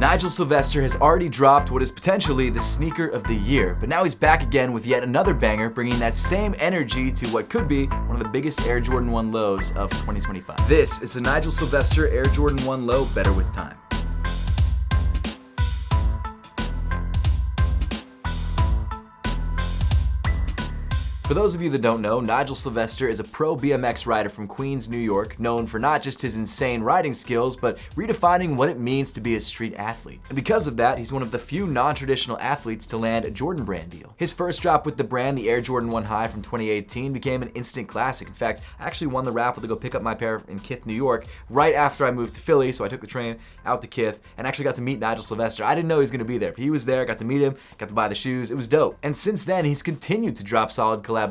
Nigel Sylvester has already dropped what is potentially the sneaker of the year, but now he's back again with yet another banger, bringing that same energy to what could be one of the biggest Air Jordan 1 lows of 2025. This is the Nigel Sylvester Air Jordan 1 low, Better With Time. For those of you that don't know, Nigel Sylvester is a pro BMX rider from Queens, New York, known for not just his insane riding skills, but redefining what it means to be a street athlete. And because of that, he's one of the few non-traditional athletes to land a Jordan brand deal. His first drop with the brand, the Air Jordan 1 High from 2018, became an instant classic. In fact, I actually won the raffle to go pick up my pair in Kith, New York, right after I moved to Philly, so I took the train out to Kith and actually got to meet Nigel Sylvester. I didn't know he was going to be there, but he was there, got to meet him, got to buy the shoes. It was dope. And since then, he's continued to drop solid collaborations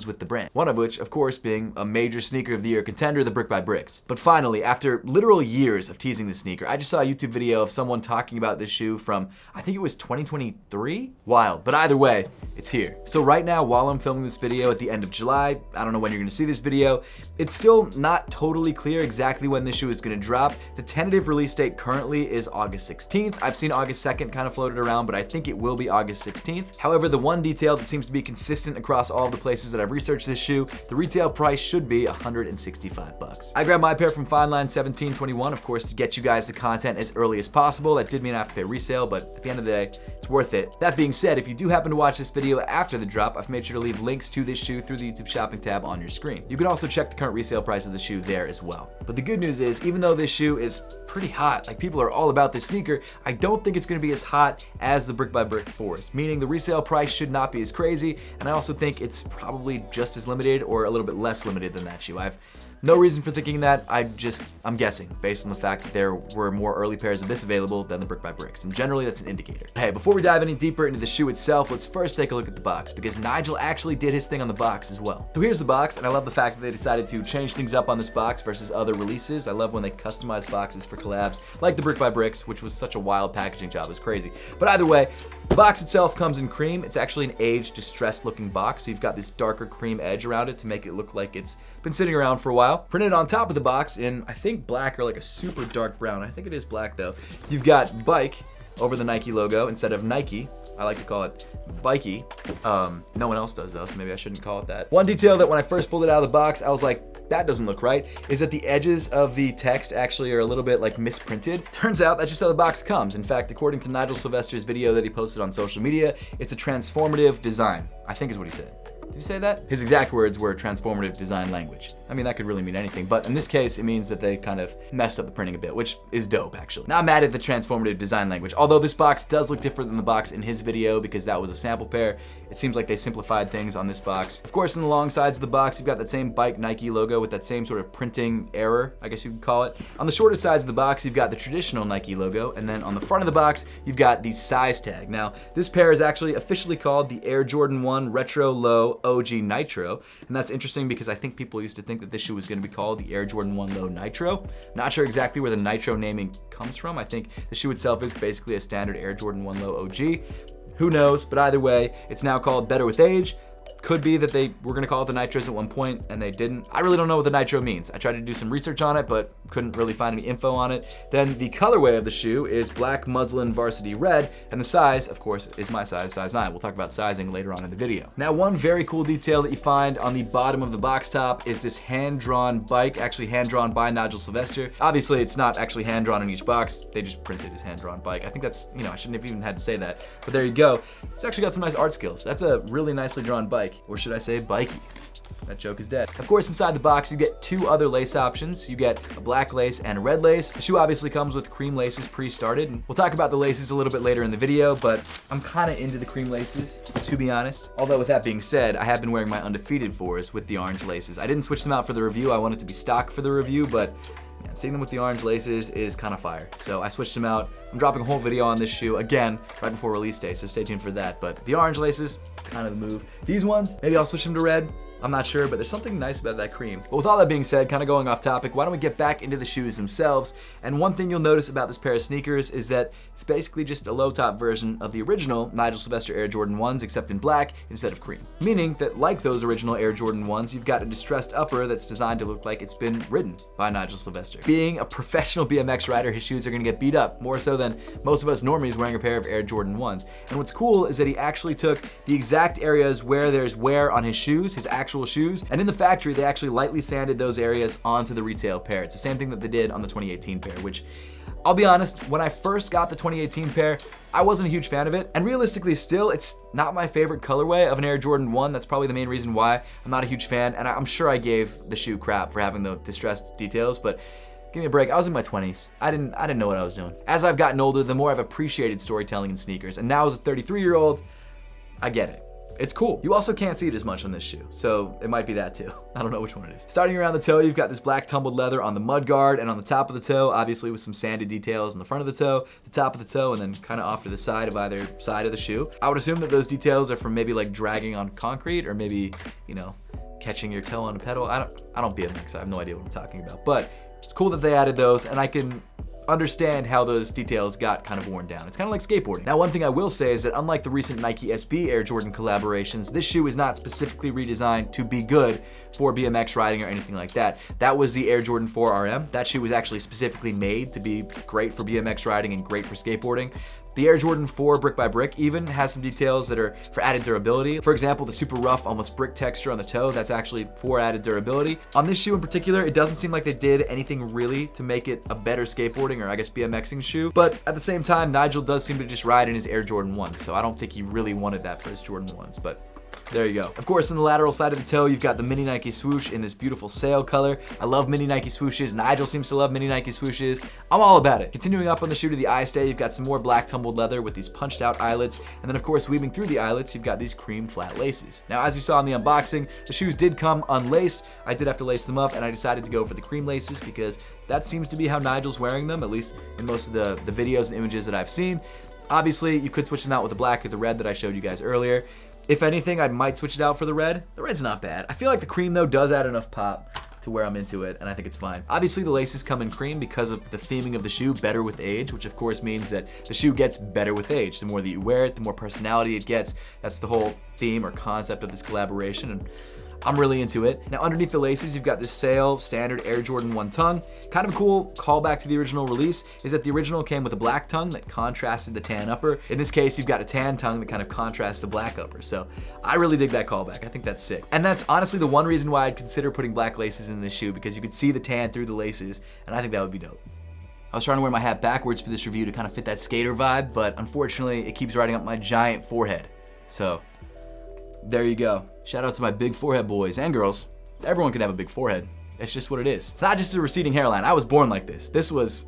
with the brand. One of which, of course, being a major sneaker of the year contender, the Brick by Bricks. But finally, after literal years of teasing the sneaker, I just saw a YouTube video of someone talking about this shoe from, I think it was 2023? Wild. But either way, it's here. So right now, while I'm filming this video at the end of July, I don't know when you're gonna see this video, it's still not totally clear exactly when this shoe is gonna drop. The tentative release date currently is August 16th. I've seen August 2nd kind of floated around, but I think it will be August 16th. However, the one detail that seems to be consistent across all of the places that I've researched this shoe, the retail price should be $165. I grabbed my pair from Fineline 1721, of course, to get you guys the content as early as possible. That did mean I have to pay resale, but at the end of the day, it's worth it. That being said, if you do happen to watch this video after the drop, I've made sure to leave links to this shoe through the YouTube shopping tab on your screen. You can also check the current resale price of the shoe there as well. But the good news is, even though this shoe is pretty hot, like people are all about this sneaker, I don't think it's gonna be as hot as the Brick by Brick Force, meaning the resale price should not be as crazy, and I also think it's probably just as limited or a little bit less limited than that shoe. I have no reason for thinking that. I'm guessing based on the fact that there were more early pairs of this available than the Brick by Bricks, and generally that's an indicator. Hey, before we dive any deeper into the shoe itself, let's first take a look at the box, because Nigel actually did his thing on the box as well. So here's the box, and I love the fact that they decided to change things up on this box versus other releases. I love when they customize boxes for collabs, like the Brick by Bricks, which was such a wild packaging job, it was crazy. But either way, the box itself comes in cream. It's actually an aged, distressed looking box, so you've got this darker cream edge around it to make it look like it's been sitting around for a while. Printed on top of the box in, I think, black or like a super dark brown. I think it is black though. You've got Bike over the Nike logo instead of Nike. I like to call it Bikey. No one else does though, so maybe I shouldn't call it that. One detail that when I first pulled it out of the box, I was like, that doesn't look right, is that the edges of the text actually are a little bit like misprinted. Turns out that's just how the box comes. In fact, according to Nigel Sylvester's video that he posted on social media, it's a transformative design, I think is what he said. Did he say that? His exact words were transformative design language. I mean, that could really mean anything, but in this case, it means that they kind of messed up the printing a bit, which is dope, actually. Now, I'm mad at the transformative design language, although this box does look different than the box in his video because that was a sample pair. It seems like they simplified things on this box. Of course, on the long sides of the box, you've got that same Bike Nike logo with that same sort of printing error, I guess you could call it. On the shorter sides of the box, you've got the traditional Nike logo, and then on the front of the box, you've got the size tag. Now, this pair is actually officially called the Air Jordan 1 Retro Low OG Nitro, and that's interesting because I think people used to think that this shoe was going to be called the Air Jordan 1 Low Nitro. Not sure exactly where the Nitro naming comes from. I think the shoe itself is basically a standard Air Jordan 1 Low OG. Who knows, but either way, it's now called Better With Age. Could be that they were gonna call it the Nitros at one point and they didn't. I really don't know what the Nitro means. I tried to do some research on it, but couldn't really find any info on it. Then the colorway of the shoe is black muslin varsity red, and the size, of course, is my size 9. We'll talk about sizing later on in the video. Now, one very cool detail that you find on the bottom of the box top is this hand-drawn bike, actually hand-drawn by Nigel Sylvester. Obviously, it's not actually hand-drawn in each box. They just printed his hand-drawn bike. I think that's, I shouldn't have even had to say that, but there you go. It's actually got some nice art skills. That's a really nicely drawn bike. Or should I say bikey? That joke is dead. Of course, inside the box, you get two other lace options. You get a black lace and a red lace. The shoe obviously comes with cream laces pre-started. And we'll talk about the laces a little bit later in the video, but I'm kind of into the cream laces, to be honest. Although with that being said, I have been wearing my undefeated 4s with the orange laces. I didn't switch them out for the review. I wanted to be stock for the review, but man, seeing them with the orange laces is kind of fire. So I switched them out. I'm dropping a whole video on this shoe, again, right before release day, so stay tuned for that. But the orange laces, kind of the move. These ones, maybe I'll switch them to red. I'm not sure, but there's something nice about that cream. But with all that being said, kind of going off topic, why don't we get back into the shoes themselves? And one thing you'll notice about this pair of sneakers is that it's basically just a low top version of the original Nigel Sylvester Air Jordan 1s, except in black instead of cream. Meaning that like those original Air Jordan 1s, you've got a distressed upper that's designed to look like it's been ridden by Nigel Sylvester. Being a professional BMX rider, his shoes are gonna get beat up, more so than most of us normies wearing a pair of Air Jordan 1s. And what's cool is that he actually took the exact areas where there's wear on his shoes, his actual shoes, and in the factory they actually lightly sanded those areas onto the retail pair. It's the same thing that they did on the 2018 pair, which I'll be honest, when I first got the 2018 pair, I wasn't a huge fan of it, and realistically still, it's not my favorite colorway of an Air Jordan 1. That's probably the main reason why I'm not a huge fan, and I'm sure I gave the shoe crap for having the distressed details, but give me a break. I was in my 20s. I didn't know what I was doing. As I've gotten older, the more I've appreciated storytelling in sneakers, and now as a 33-year-old, I get it. It's cool. You also can't see it as much on this shoe, so it might be that too. I don't know which one it is. Starting around the toe, you've got this black tumbled leather on the mud guard and on the top of the toe, obviously with some sanded details on the front of the toe, the top of the toe, and then kind of off to the side of either side of the shoe. I would assume that those details are from maybe like dragging on concrete or maybe, you know, catching your toe on a pedal. I don't BMX, I have no idea what I'm talking about, but it's cool that they added those, and I can understand how those details got kind of worn down. It's kind of like skateboarding. Now, one thing I will say is that unlike the recent Nike SB Air Jordan collaborations, this shoe is not specifically redesigned to be good for BMX riding or anything like that. That was the Air Jordan 4 RM. That shoe was actually specifically made to be great for BMX riding and great for skateboarding. The Air Jordan 4 Brick by Brick even has some details that are for added durability. For example, the super rough, almost brick texture on the toe, that's actually for added durability. On this shoe in particular, it doesn't seem like they did anything really to make it a better skateboarding or I guess BMXing shoe. But at the same time, Nigel does seem to just ride in his Air Jordan 1s, so I don't think he really wanted that for his Jordan 1s, but there you go. Of course, on the lateral side of the toe, you've got the mini Nike swoosh in this beautiful sail color. I love mini Nike swooshes. Nigel seems to love mini Nike swooshes. I'm all about it. Continuing up on the shoe to the eye stay, you've got some more black tumbled leather with these punched out eyelets. And then of course, weaving through the eyelets, you've got these cream flat laces. Now, as you saw in the unboxing, the shoes did come unlaced. I did have to lace them up, and I decided to go for the cream laces because that seems to be how Nigel's wearing them, at least in most of the videos and images that I've seen. Obviously, you could switch them out with the black or the red that I showed you guys earlier. If anything, I might switch it out for the red. The red's not bad. I feel like the cream, though, does add enough pop to where I'm into it, and I think it's fine. Obviously, the laces come in cream because of the theming of the shoe, better with age, which of course means that the shoe gets better with age. The more that you wear it, the more personality it gets. That's the whole theme or concept of this collaboration, and I'm really into it. Now, underneath the laces, you've got this sail standard Air Jordan 1 tongue. Kind of a cool callback to the original release is that the original came with a black tongue that contrasted the tan upper. In this case, you've got a tan tongue that kind of contrasts the black upper. So I really dig that callback. I think that's sick. And that's honestly the one reason why I'd consider putting black laces in this shoe, because you could see the tan through the laces, and I think that would be dope. I was trying to wear my hat backwards for this review to kind of fit that skater vibe, but unfortunately, it keeps riding up my giant forehead. So there you go. Shout out to my big forehead boys and girls. Everyone can have a big forehead. It's just what it is. It's not just a receding hairline. I was born like this. This was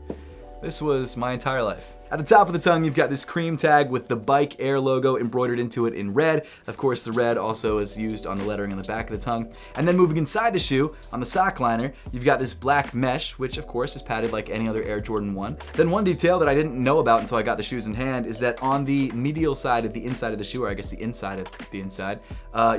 my entire life. At the top of the tongue, you've got this cream tag with the Bike Air logo embroidered into it in red. Of course, the red also is used on the lettering on the back of the tongue. And then moving inside the shoe, on the sock liner, you've got this black mesh, which of course is padded like any other Air Jordan 1. Then one detail that I didn't know about until I got the shoes in hand is that on the medial side of the inside of the shoe, or I guess the inside of the inside,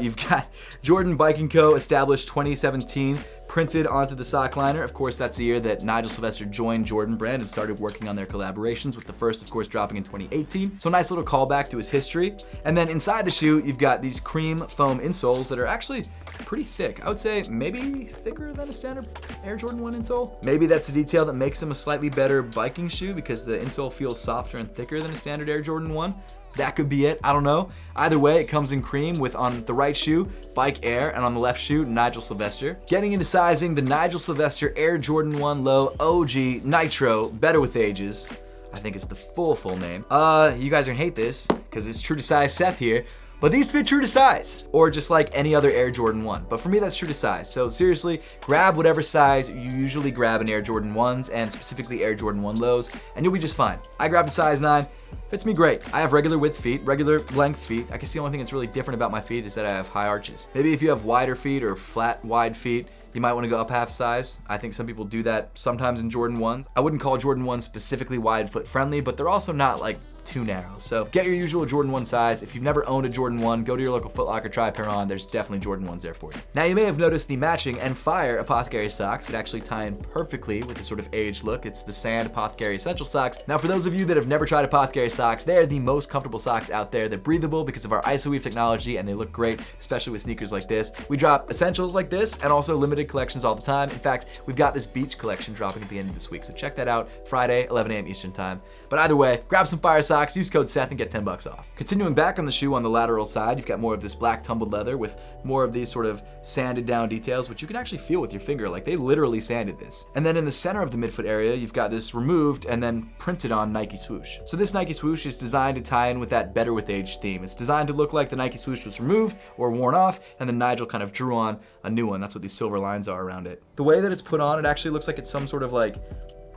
you've got Jordan Biking Co. established 2017 printed onto the sock liner. Of course, that's the year that Nigel Sylvester joined Jordan Brand and started working on their collaborations, with the first, of course, dropping in 2018. So nice little callback to his history. And then inside the shoe, you've got these cream foam insoles that are actually pretty thick. I would say maybe thicker than a standard Air Jordan 1 insole. Maybe that's a detail that makes them a slightly better biking shoe because the insole feels softer and thicker than a standard Air Jordan 1. That could be it, I don't know. Either way, it comes in cream with, on the right shoe, Bike Air, and on the left shoe, Nigel Sylvester. Getting into sizing, the Nigel Sylvester Air Jordan 1 Low OG Nitro, better with ages. I think it's the full name. You guys are gonna hate this, because it's true to size Seth here, but these fit true to size, or just like any other Air Jordan 1. But for me, that's true to size. So seriously, grab whatever size you usually grab in Air Jordan 1s, and specifically Air Jordan 1 Lows, and you'll be just fine. I grabbed a size 9. Fits me great. I have regular width feet, regular length feet. I guess the only thing that's really different about my feet is that I have high arches. Maybe if you have wider feet or flat, wide feet, you might want to go up half size. I think some people do that sometimes in Jordan 1s. I wouldn't call Jordan 1s specifically wide foot friendly, but they're also not like too narrow. So get your usual Jordan 1 size. If you've never owned a Jordan 1, go to your local Foot Locker, try a pair on. There's definitely Jordan 1s there for you. Now you may have noticed the matching and fire Apothecary socks. It actually tie in perfectly with the sort of aged look. It's the Sand Apothecary Essential socks. Now for those of you that have never tried Apothecary socks, they are the most comfortable socks out there. They're breathable because of our ISOweave technology, and they look great, especially with sneakers like this. We drop essentials like this and also limited collections all the time. In fact, we've got this beach collection dropping at the end of this week, so check that out Friday, 11 a.m. Eastern time. But either way, grab some fire socks, use code Seth, and get 10 bucks off. Continuing back on the shoe on the lateral side, you've got more of this black tumbled leather with more of these sort of sanded down details, which you can actually feel with your finger, like they literally sanded this. And then in the center of the midfoot area, you've got this removed and then printed on Nike swoosh. So this Nike swoosh is designed to tie in with that better with age theme. It's designed to look like the Nike swoosh was removed or worn off, and then Nigel kind of drew on a new one. That's what these silver lines are around it. The way that it's put on, it actually looks like it's some sort of like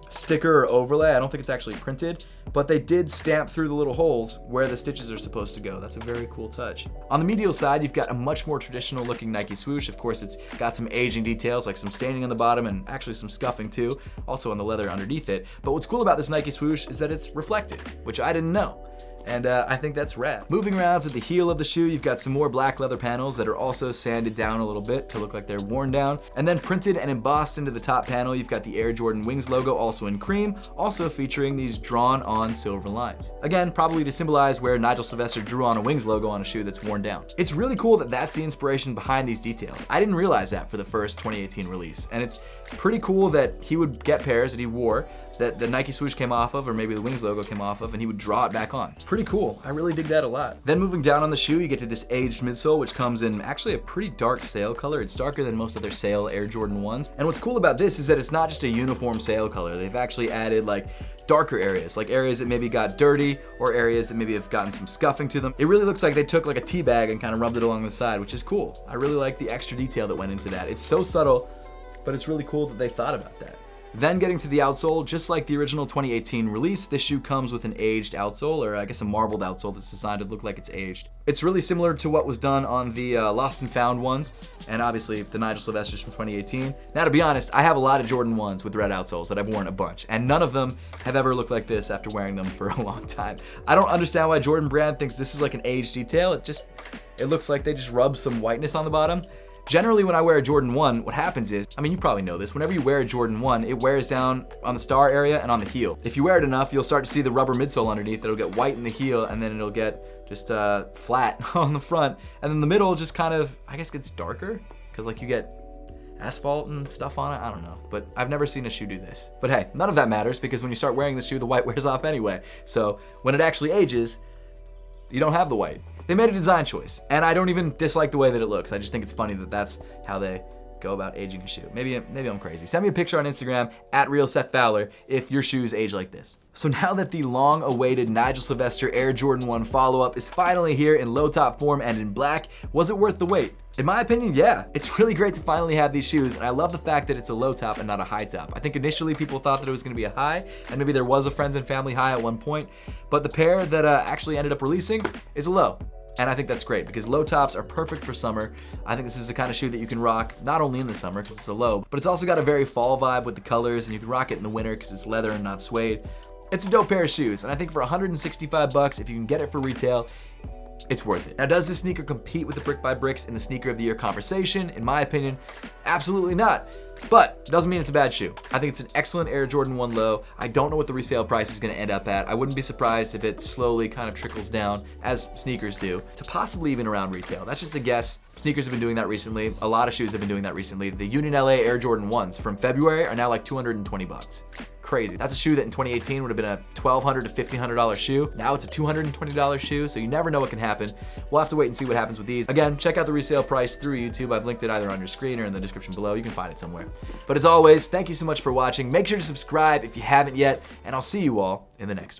sticker or overlay. I don't think it's actually printed, but they did stamp through the little holes where the stitches are supposed to go. That's a very cool touch. On the medial side, you've got a much more traditional looking Nike swoosh. Of course, it's got some aging details, like some staining on the bottom and actually some scuffing too, also on the leather underneath it. But what's cool about this Nike swoosh is that it's reflective, which I didn't know. And I think that's rad. Moving around to the heel of the shoe, you've got some more black leather panels that are also sanded down a little bit to look like they're worn down. And then printed and embossed into the top panel, you've got the Air Jordan Wings logo, also in cream, also featuring these drawn on silver lines. Again, probably to symbolize where Nigel Sylvester drew on a Wings logo on a shoe that's worn down. It's really cool that that's the inspiration behind these details. I didn't realize that for the first 2018 release. And it's pretty cool that he would get pairs that he wore that the Nike swoosh came off of, or maybe the Wings logo came off of, and he would draw it back on. Pretty cool. I really dig that a lot. Then moving down on the shoe, you get to this aged midsole, which comes in actually a pretty dark sail color. It's darker than most of their Sail Air Jordan 1s. And what's cool about this is that it's not just a uniform sail color. They've actually added like darker areas, like areas that maybe got dirty or areas that maybe have gotten some scuffing to them. It really looks like they took like a tea bag and kind of rubbed it along the side, which is cool. I really like the extra detail that went into that. It's so subtle, but it's really cool that they thought about that. Then getting to the outsole, just like the original 2018 release, this shoe comes with an aged outsole, or I guess a marbled outsole that's designed to look like it's aged. It's really similar to what was done on the Lost and Found ones, and obviously the Nigel Sylvesters from 2018. Now to be honest, I have a lot of Jordan 1s with red outsoles that I've worn a bunch, and none of them have ever looked like this after wearing them for a long time. I don't understand why Jordan Brand thinks this is like an aged detail. It looks like they just rubbed some whiteness on the bottom. Generally, when I wear a Jordan 1, what happens is, I mean, you probably know this, whenever you wear a Jordan 1, it wears down on the star area and on the heel. If you wear it enough, you'll start to see the rubber midsole underneath. It'll get white in the heel, and then it'll get just flat on the front. And then the middle just kind of, I guess, gets darker, because like you get asphalt and stuff on it. I don't know, but I've never seen a shoe do this. But hey, none of that matters, because when you start wearing the shoe, the white wears off anyway. So when it actually ages, you don't have the white. They made a design choice, and I don't even dislike the way that it looks. I just think it's funny that that's how they go about aging a shoe. Maybe I'm crazy. Send me a picture on Instagram @RealSethFowler if your shoes age like this. So now that the long-awaited Nigel Sylvester Air Jordan 1 follow-up is finally here in low top form and in black, was it worth the wait? In my opinion, yeah. It's really great to finally have these shoes, and I love the fact that it's a low top and not a high top. I think initially people thought that it was gonna be a high, and maybe there was a friends and family high at one point, but the pair that actually ended up releasing is a low. And I think that's great because low tops are perfect for summer. I think this is the kind of shoe that you can rock not only in the summer because it's a low, but it's also got a very fall vibe with the colors, and you can rock it in the winter because it's leather and not suede. It's a dope pair of shoes, and I think for 165 bucks, if you can get it for retail, it's worth it. Now, does this sneaker compete with the Brick by Bricks in the Sneaker of the Year conversation? In my opinion, absolutely not. But it doesn't mean it's a bad shoe. I think it's an excellent Air Jordan 1 low. I don't know what the resale price is gonna end up at. I wouldn't be surprised if it slowly kind of trickles down, as sneakers do, to possibly even around retail. That's just a guess. Sneakers have been doing that recently. A lot of shoes have been doing that recently. The Union LA Air Jordan 1s from February are now like 220 bucks. Crazy. That's a shoe that in 2018 would have been a $1,200 to $1,500 shoe. Now it's a $220 shoe, so you never know what can happen. We'll have to wait and see what happens with these. Again, check out the resale price through YouTube. I've linked it either on your screen or in the description below. You can find it somewhere. But as always, thank you so much for watching. Make sure to subscribe if you haven't yet, and I'll see you all in the next one.